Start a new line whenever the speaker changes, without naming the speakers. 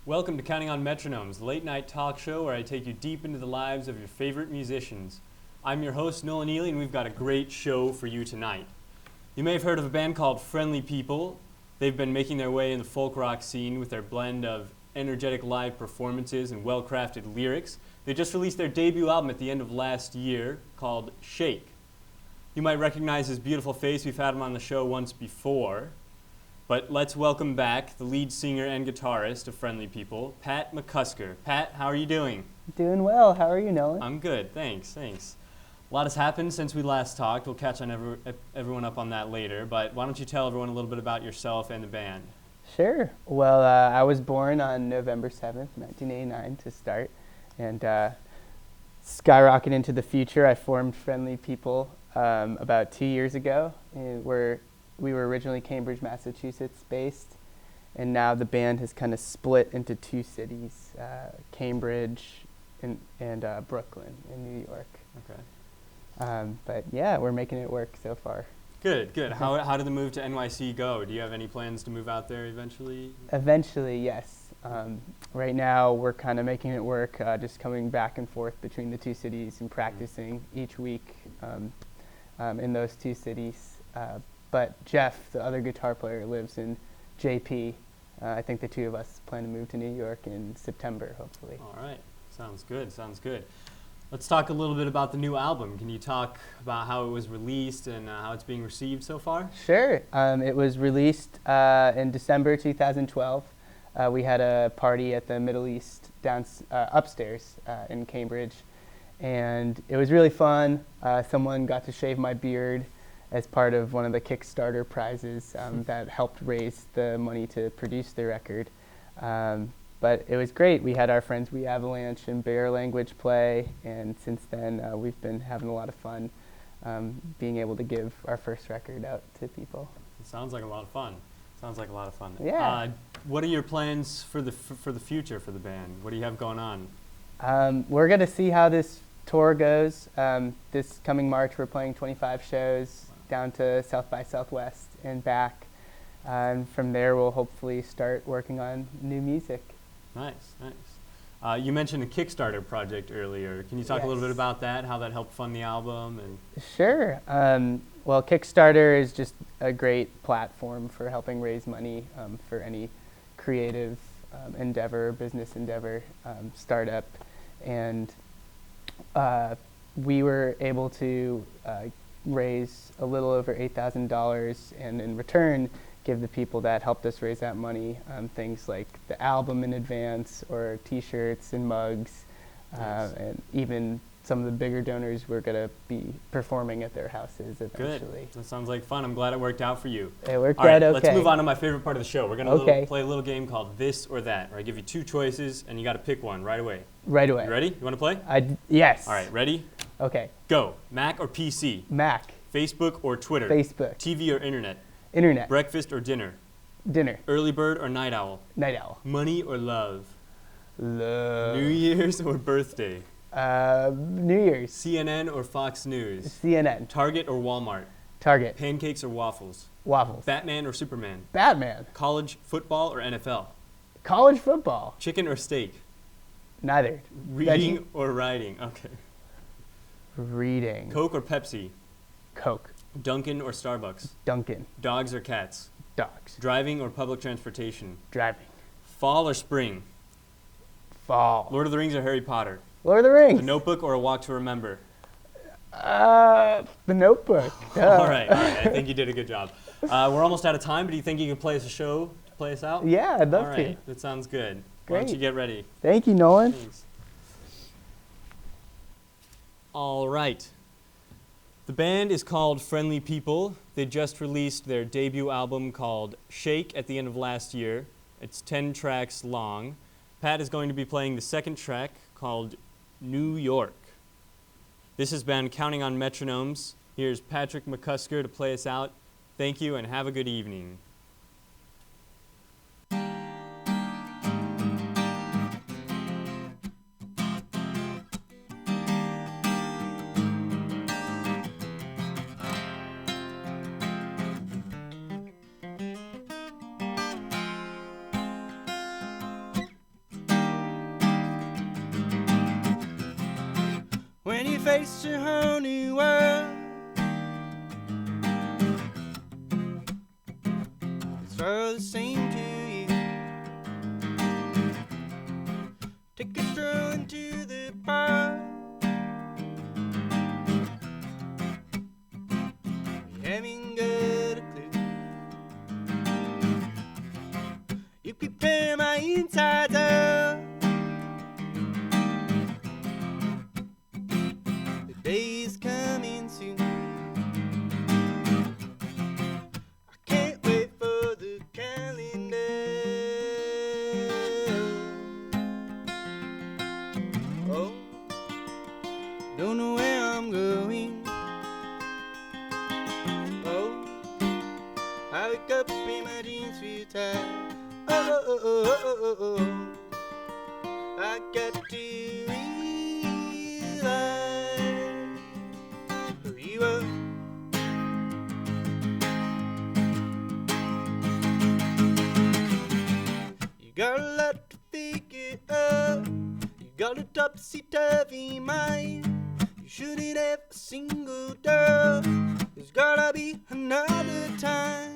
Welcome to Counting on Metronomes, the late night talk show where I take you deep into the lives of your favorite musicians. I'm your host, Nolan Neely, and we've got a great show for you tonight. You may have heard of a band called Friendly People. They've been making their way in the folk rock scene with their blend of energetic live performances and well-crafted lyrics. They just released their debut album at the end of last year called Shake. You might recognize his beautiful face. We've had him on the show once before. But let's welcome back the lead singer and guitarist of Friendly People, Pat McCusker. Pat, how are you doing?
Doing well. How are you, Nolan?
I'm good, thanks. A lot has happened since we last talked. We'll catch on everyone up on that later, but why don't you tell everyone a little bit about yourself and the band?
Sure. Well, I was born on November 7th, 1989 to start, and skyrocketed into the future. I formed Friendly People about 2 years ago. We were originally Cambridge, Massachusetts based, and now the band has kind of split into two cities, Cambridge and Brooklyn in New York.
Okay.
But yeah, we're making it work so far.
Good. How did the move to NYC go? Do you have any plans to move out there eventually?
Eventually, yes. Right now, we're kind of making it work, just coming back and forth between the two cities and practicing each week in those two cities. But Jeff, the other guitar player, lives in JP. I think the two of us plan to move to New York in September, hopefully.
All right. Sounds good. Let's talk a little bit about the new album. Can you talk about how it was released and how it's being received so far?
Sure. It was released in December 2012. We had a party at the Middle East upstairs in Cambridge, and it was really fun. Someone got to shave my beard as part of one of the Kickstarter prizes that helped raise the money to produce the record. But it was great. We had our friends We Avalanche and Bear Language play, and since then we've been having a lot of fun being able to give our first record out to people.
It sounds like a lot of fun.
Yeah.
What are your plans for the future for the band? What do you have going on?
We're going to see how this tour goes. This coming March we're playing 25 shows down to South by Southwest and back. And from there we'll hopefully start working on new music.
Nice. You mentioned a Kickstarter project earlier. Can you talk a little bit about that, how that helped fund the album?
Sure. Well, Kickstarter is just a great platform for helping raise money for any creative business endeavor, startup. And we were able to raise a little over $8,000 and in return give the people that helped us raise that money things like the album in advance or T-shirts and mugs. Nice. And even some of the bigger donors we're going to be performing at their houses eventually.
Good. That sounds like fun. I'm glad it worked out for you.
It worked out okay.
Let's move on to my favorite part of the show. We're going to play a little game called This or That, where I give you two choices and you got to pick one right away.
Right away.
You ready? You want to play?
Yes.
All right, ready?
Okay.
Go. Mac or PC?
Mac.
Facebook or Twitter?
Facebook.
TV or internet?
Internet.
Breakfast or dinner?
Dinner.
Early bird or night owl?
Night owl.
Money or love?
Love.
New Year's or birthday?
New Year's.
CNN or Fox News?
CNN.
Target or Walmart?
Target.
Pancakes or waffles?
Waffles.
Batman or Superman?
Batman.
College football or NFL?
College football.
Chicken or steak?
Neither.
Reading
Veggie.
or writing? Okay.
Reading.
Coke or Pepsi?
Coke.
Dunkin' or Starbucks?
Dunkin'.
Dogs or cats?
Dogs.
Driving or public transportation?
Driving.
Fall or spring?
Fall.
Lord of the Rings or Harry Potter?
Lord of the Rings.
The Notebook or A Walk to Remember?
The Notebook.
All right. I think you did a good job. We're almost out of time, but do you think you can play us a show to play us out?
Yeah, I'd love to.
All right. That sounds good.
Great.
Why don't you get ready?
Thank you, Nolan.
Thanks. All right. The band is called Friendly People. They just released their debut album called Shake at the end of last year. It's 10 tracks long. Pat is going to be playing the second track called New York. This has been Counting on Metronomes. Here's Patrick McCusker to play us out. Thank you and have a good evening.
face a whole new world. It's all the same to you. Take a stroll into the park. You haven't got a clue. You prepare my insides out. The day is coming soon. I can't wait for the calendar. Oh, don't know where I'm going. Oh, I wake up in my jeans feel tight. Oh, I got to realize who you are. You got a lot to figure out. You got a topsy-turvy mind. You shouldn't have a single doubt. There's gotta be another time.